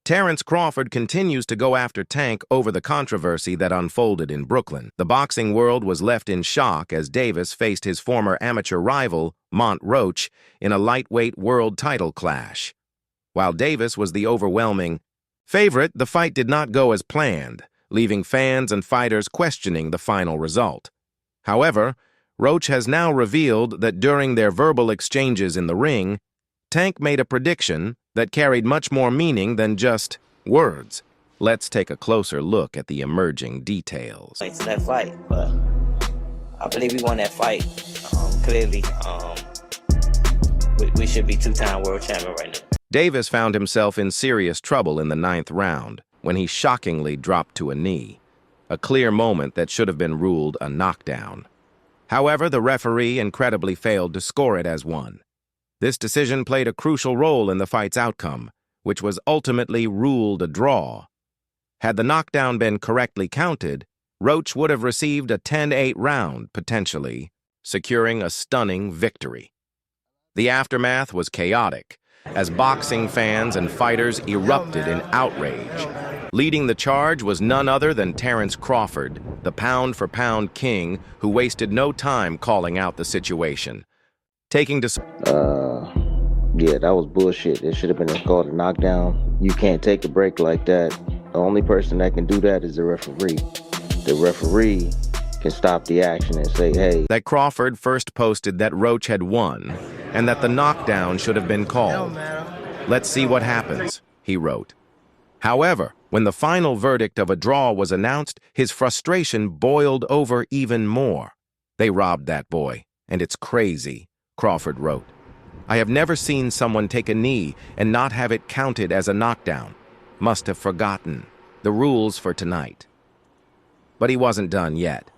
Terence Crawford continues to go after Tank over the controversy that unfolded in Brooklyn. The boxing world was left in shock as Davis faced his former amateur rival, Lamont Roach, in a lightweight world title clash. While Davis was the overwhelming favorite, the fight did not go as planned, leaving fans and fighters questioning the final result. However, Roach has now revealed that during their verbal exchanges in the ring, Tank made a prediction that carried much more meaning than just words. Let's take a closer look at the emerging details. It's that fight, but I believe we won that fight. Clearly, we should be two-time world champion right now. Davis found himself in serious trouble in the 9th round when he shockingly dropped to a knee, a clear moment that should have been ruled a knockdown. However, the referee incredibly failed to score it as one. This decision played a crucial role in the fight's outcome, which was ultimately ruled a draw. Had the knockdown been correctly counted, Roach would have received a 10-8 round, potentially, securing a stunning victory. The aftermath was chaotic, as boxing fans and fighters erupted in outrage. Leading the charge was none other than Terence Crawford, the pound-for-pound king who wasted no time calling out the situation. Yeah, that was bullshit. It should have been called a knockdown. You can't take a break like that. The only person that can do that is the referee. The referee can stop the action and say, hey. That Crawford first posted that Roach had won and that the knockdown should have been called. Let's see what happens, he wrote. However, when the final verdict of a draw was announced, his frustration boiled over even more. They robbed that boy, and it's crazy, Crawford wrote. I have never seen someone take a knee and not have it counted as a knockdown. Must have forgotten the rules for tonight. But he wasn't done yet.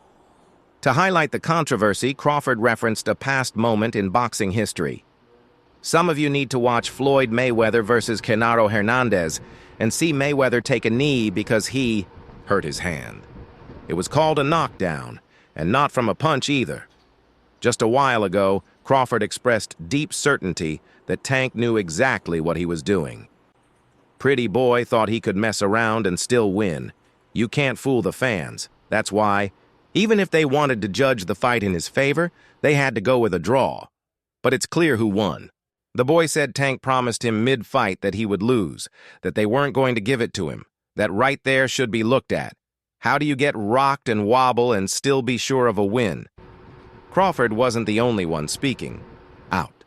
To highlight the controversy, Crawford referenced a past moment in boxing history. Some of you need to watch Floyd Mayweather versus Canelo Hernandez and see Mayweather take a knee because he hurt his hand. It was called a knockdown, and not from a punch either. Just a while ago, Crawford expressed deep certainty that Tank knew exactly what he was doing. Pretty boy thought he could mess around and still win. You can't fool the fans. That's why, even if they wanted to judge the fight in his favor, they had to go with a draw. But it's clear who won. The boy said Tank promised him mid-fight that he would lose, that they weren't going to give it to him, that right there should be looked at. How do you get rocked and wobble and still be sure of a win? Crawford wasn't the only one speaking out.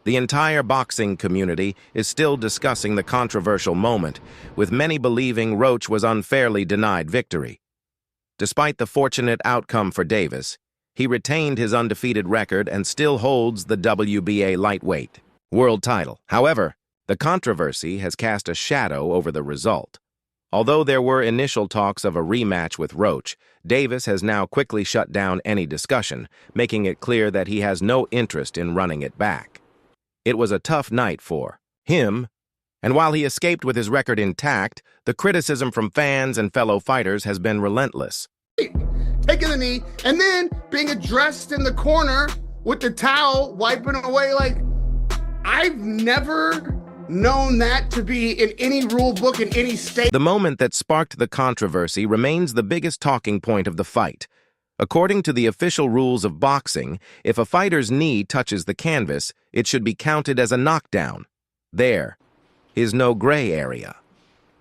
The entire boxing community is still discussing the controversial moment, with many believing Roach was unfairly denied victory. Despite the fortunate outcome for Davis, he retained his undefeated record and still holds the WBA lightweight world title. However, the controversy has cast a shadow over the result. Although there were initial talks of a rematch with Roach, Davis has now quickly shut down any discussion, making it clear that he has no interest in running it back. It was a tough night for him, and while he escaped with his record intact, the criticism from fans and fellow fighters has been relentless. Taking the knee, and then being addressed in the corner with the towel, wiping away. Like, I've never known that to be in any rule book in any state. The moment that sparked the controversy remains the biggest talking point of the fight. According to the official rules of boxing, if a fighter's knee touches the canvas, it should be counted as a knockdown. There is no gray area.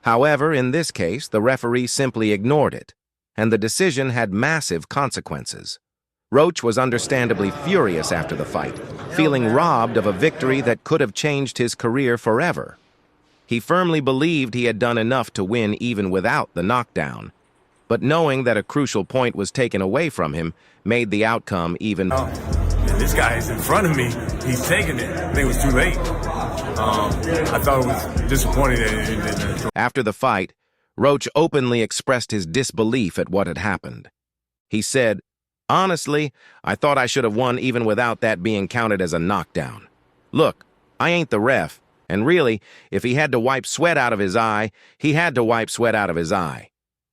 However, in this case, the referee simply ignored it, and the decision had massive consequences. Roach was understandably furious after the fight, feeling robbed of a victory that could have changed his career forever. He firmly believed he had done enough to win even without the knockdown, but knowing that a crucial point was taken away from him made the outcome even... This guy is in front of me. He's taking it. I think it was too late. I thought it was disappointing that... After the fight, Roach openly expressed his disbelief at what had happened. He said, "Honestly, I thought I should have won even without that being counted as a knockdown. Look, I ain't the ref, and really, if he had to wipe sweat out of his eye, he had to wipe sweat out of his eye.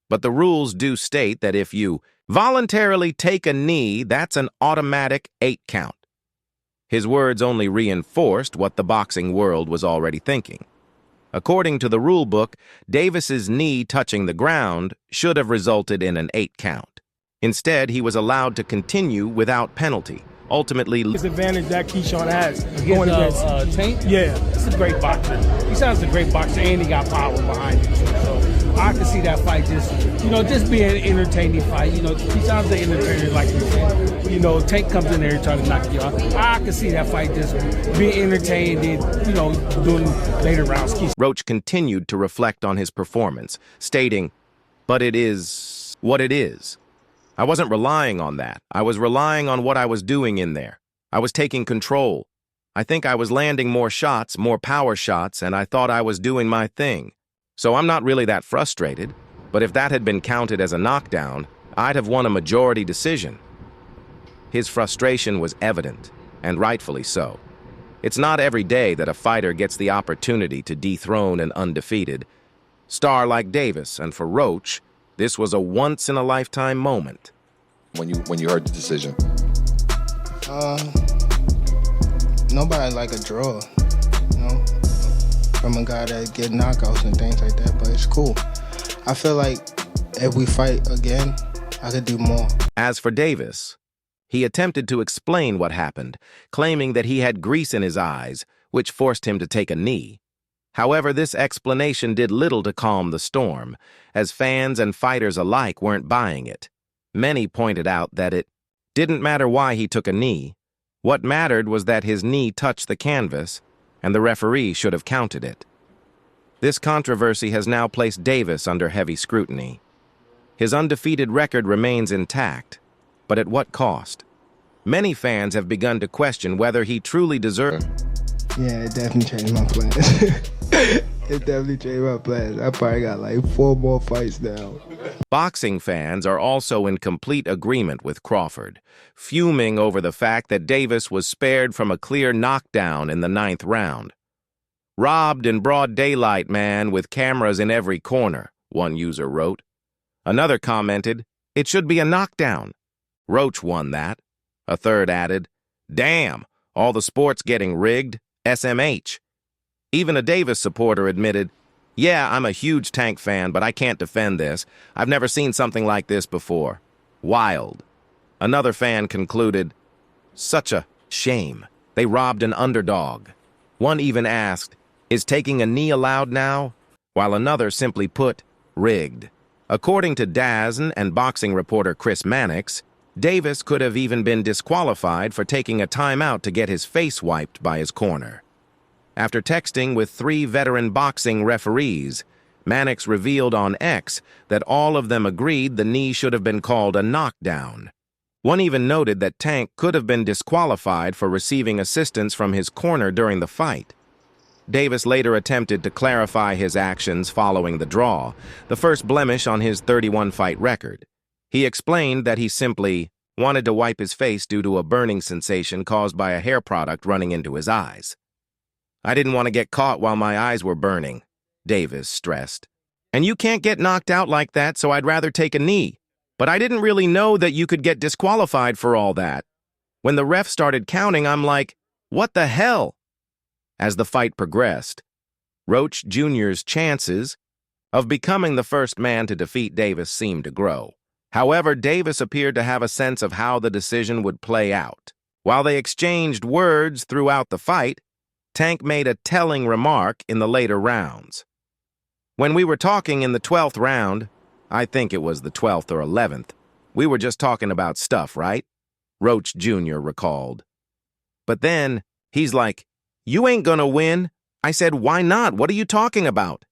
But the rules do state that if you voluntarily take a knee, that's an automatic 8 count. His words only reinforced what the boxing world was already thinking. According to the rule book, Davis's knee touching the ground should have resulted in an 8 count. Instead, he was allowed to continue without penalty, ultimately advantage that Keyshawn has going against Tank. Yeah, he's a great boxer. He sounds a great boxer, and he got power behind him. So I can see that fight just being an entertaining fight. He sounds an entertainer, like you said. Tank comes in there trying to knock you out. I can see that fight just being entertained and, doing later rounds. Roach continued to reflect on his performance, stating, "But it is what it is. I wasn't relying on that. I was relying on what I was doing in there. I was taking control. I think I was landing more shots, more power shots, and I thought I was doing my thing. So I'm not really that frustrated, but if that had been counted as a knockdown, I'd have won a majority decision." His frustration was evident, and rightfully so. It's not every day that a fighter gets the opportunity to dethrone an undefeated star like Davis, and for Roach, this was a once-in-a-lifetime moment. When you heard the decision? Nobody like a draw, from a guy that get knockouts and things like that, but it's cool. I feel like if we fight again, I could do more. As for Davis, he attempted to explain what happened, claiming that he had grease in his eyes, which forced him to take a knee. However, this explanation did little to calm the storm, as fans and fighters alike weren't buying it. Many pointed out that it didn't matter why he took a knee. What mattered was that his knee touched the canvas, and the referee should have counted it. This controversy has now placed Davis under heavy scrutiny. His undefeated record remains intact, but at what cost? Many fans have begun to question whether he truly deserved. Yeah, it definitely changed my plans. It definitely changed my plans. I probably got like 4 more fights now. Boxing fans are also in complete agreement with Crawford, fuming over the fact that Davis was spared from a clear knockdown in the 9th round. "Robbed in broad daylight, man, with cameras in every corner," one user wrote. Another commented, "It should be a knockdown. Roach won that." A third added, "Damn, all the sports getting rigged, SMH." Even a Davis supporter admitted, "Yeah, I'm a huge Tank fan, but I can't defend this. I've never seen something like this before. Wild." Another fan concluded, "Such a shame. They robbed an underdog." One even asked, "Is taking a knee allowed now?" While another simply put, "Rigged." According to DAZN and boxing reporter Chris Mannix, Davis could have even been disqualified for taking a timeout to get his face wiped by his corner. After texting with 3 veteran boxing referees, Mannix revealed on X that all of them agreed the knee should have been called a knockdown. One even noted that Tank could have been disqualified for receiving assistance from his corner during the fight. Davis later attempted to clarify his actions following the draw, the first blemish on his 31-fight record. He explained that he simply wanted to wipe his face due to a burning sensation caused by a hair product running into his eyes. "I didn't want to get caught while my eyes were burning," Davis stressed. "And you can't get knocked out like that, so I'd rather take a knee. But I didn't really know that you could get disqualified for all that. When the ref started counting, I'm like, what the hell?" As the fight progressed, Roach Jr.'s chances of becoming the first man to defeat Davis seemed to grow. However, Davis appeared to have a sense of how the decision would play out. While they exchanged words throughout the fight, Tank made a telling remark in the later rounds. "When we were talking in the 12th round, I think it was the 12th or 11th, we were just talking about stuff, right?" Roach Jr. recalled. But then, he's like, "You ain't gonna win." I said, "Why not? What are you talking about?"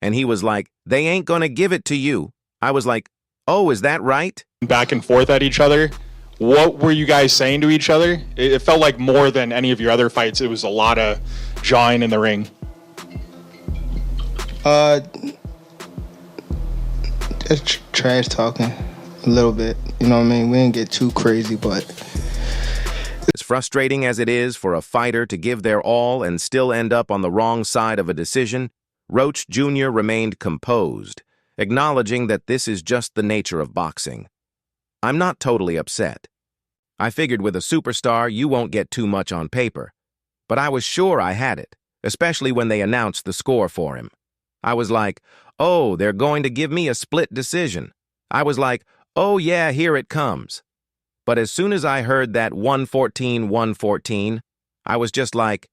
And he was like, "They ain't gonna give it to you." I was like, "Oh, is that right?" Back and forth at each other. What were you guys saying to each other? It felt like more than any of your other fights. It was a lot of jawing in the ring. Just trash talking a little bit. You know what I mean? We didn't get too crazy, but As frustrating as it is for a fighter to give their all and still end up on the wrong side of a decision, Roach Jr. remained composed, acknowledging that this is just the nature of boxing. "I'm not totally upset. I figured with a superstar you won't get too much on paper, but I was sure I had it. especially when they announced the score for him. I was like, oh, they're going to give me a split decision. I was like, oh yeah, here it comes. But as soon as I heard that 114-114, I was just like,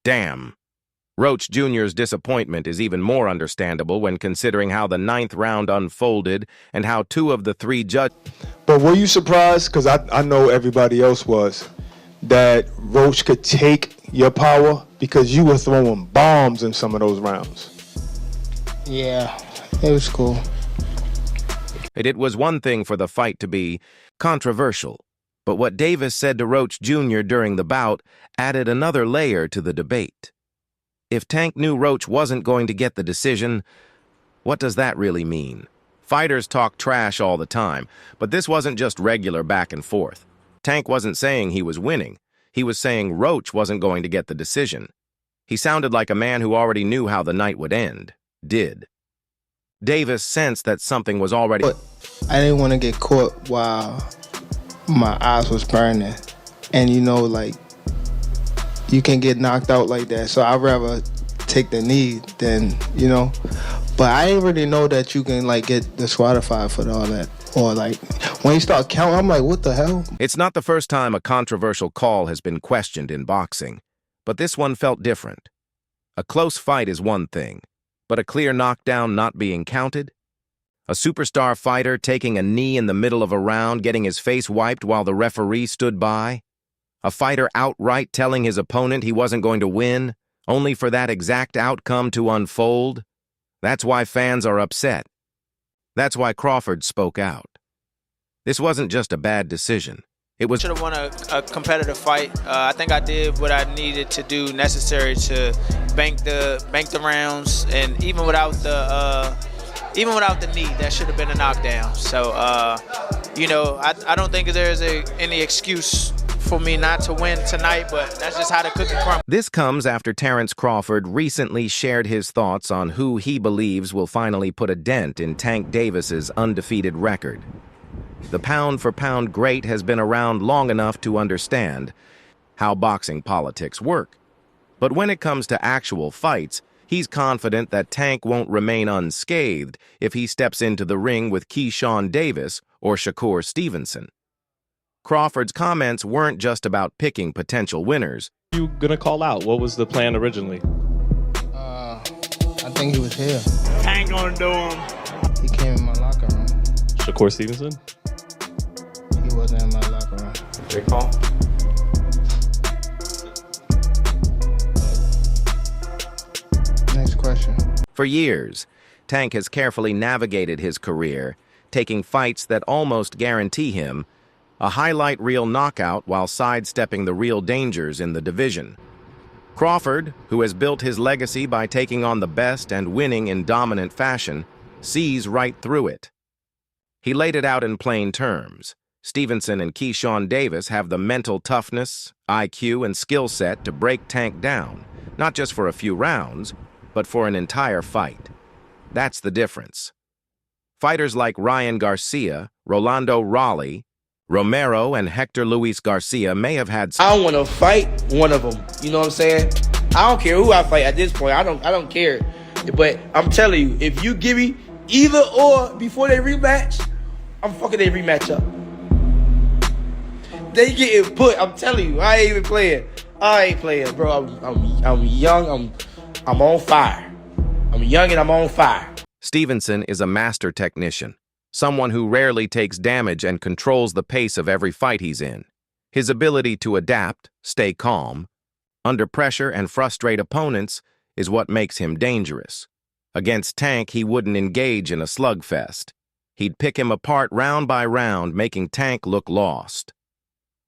damn. Roach Jr.'s disappointment is even more understandable when considering how the 9th round unfolded and how 2 of the 3 judges... But were you surprised, because I know everybody else was, that Roach could take your power because you were throwing bombs in some of those rounds? Yeah, it was cool. It was one thing for the fight to be controversial, but what Davis said to Roach Jr. during the bout added another layer to the debate. If Tank knew Roach wasn't going to get the decision, what does that really mean? Fighters talk trash all the time, but this wasn't just regular back and forth. Tank wasn't saying he was winning. He was saying Roach wasn't going to get the decision. He sounded like a man who already knew how the night would end. Did. Davis sensed that something was already... But I didn't want to get caught while my eyes was burning. And like, you can get knocked out like that. So I'd rather take the knee than, But I didn't really know that you can, like, get disqualified for all that. Or, like, when you start counting, I'm like, what the hell? It's not the first time a controversial call has been questioned in boxing, but this one felt different. A close fight is one thing, but a clear knockdown not being counted? A superstar fighter taking a knee in the middle of a round, getting his face wiped while the referee stood by? A fighter outright telling his opponent he wasn't going to win, only for that exact outcome to unfold? That's why fans are upset. That's why Crawford spoke out. This wasn't just a bad decision. It was... Should have won a competitive fight. I think I did what I needed to do necessary to bank the rounds, and even without the knee, that should have been a knockdown. So I don't think there's any excuse for me not to win tonight, but that's just how the cookie crumbles. This comes after Terence Crawford recently shared his thoughts on who he believes will finally put a dent in Tank Davis's undefeated record. The pound-for-pound great has been around long enough to understand how boxing politics work. But when it comes to actual fights, he's confident that Tank won't remain unscathed if he steps into the ring with Keyshawn Davis or Shakur Stevenson. Crawford's comments weren't just about picking potential winners. You gonna call out? What was the plan originally? I think he was here. Tank gonna do him. He came in my locker room. Shakur Stevenson? He wasn't in my locker room. Great call. Next question. For years, Tank has carefully navigated his career, taking fights that almost guarantee him a highlight reel knockout while sidestepping the real dangers in the division. Crawford, who has built his legacy by taking on the best and winning in dominant fashion, sees right through it. He laid it out in plain terms. Stevenson and Keyshawn Davis have the mental toughness, IQ, and skill set to break Tank down, not just for a few rounds, but for an entire fight. That's the difference. Fighters like Ryan Garcia, Rolando Raleigh, Romero, and Hector Luis Garcia may have had... I don't want to fight one of them. You know what I'm saying? I don't care who I fight at this point. I don't care. But I'm telling you, if you give me either or before they rematch, I'm fucking their rematch up. They getting put. I'm telling you, I ain't even playing. I ain't playing, bro. I'm young. I'm on fire. I'm young and I'm on fire. Stevenson is a master technician, someone who rarely takes damage and controls the pace of every fight he's in. His ability to adapt, stay calm, under pressure and frustrate opponents is what makes him dangerous. Against Tank, he wouldn't engage in a slugfest. He'd pick him apart round by round, making Tank look lost.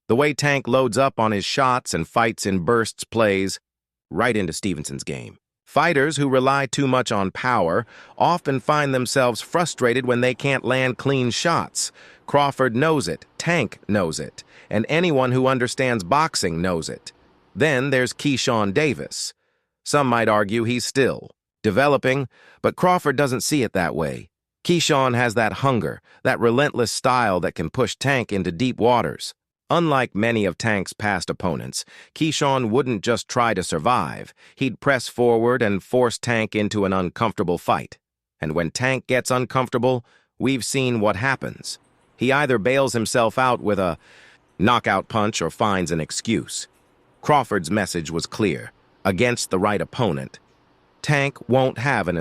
The way Tank loads up on his shots and fights in bursts plays right into Stevenson's game. Fighters who rely too much on power often find themselves frustrated when they can't land clean shots. Crawford knows it, Tank knows it, and anyone who understands boxing knows it. Then there's Keyshawn Davis. Some might argue he's still developing, but Crawford doesn't see it that way. Keyshawn has that hunger, that relentless style that can push Tank into deep waters. Unlike many of Tank's past opponents, Keyshawn wouldn't just try to survive. He'd press forward and force Tank into an uncomfortable fight. And when Tank gets uncomfortable, we've seen what happens. He either bails himself out with a knockout punch or finds an excuse. Crawford's message was clear. Against the right opponent, Tank won't have an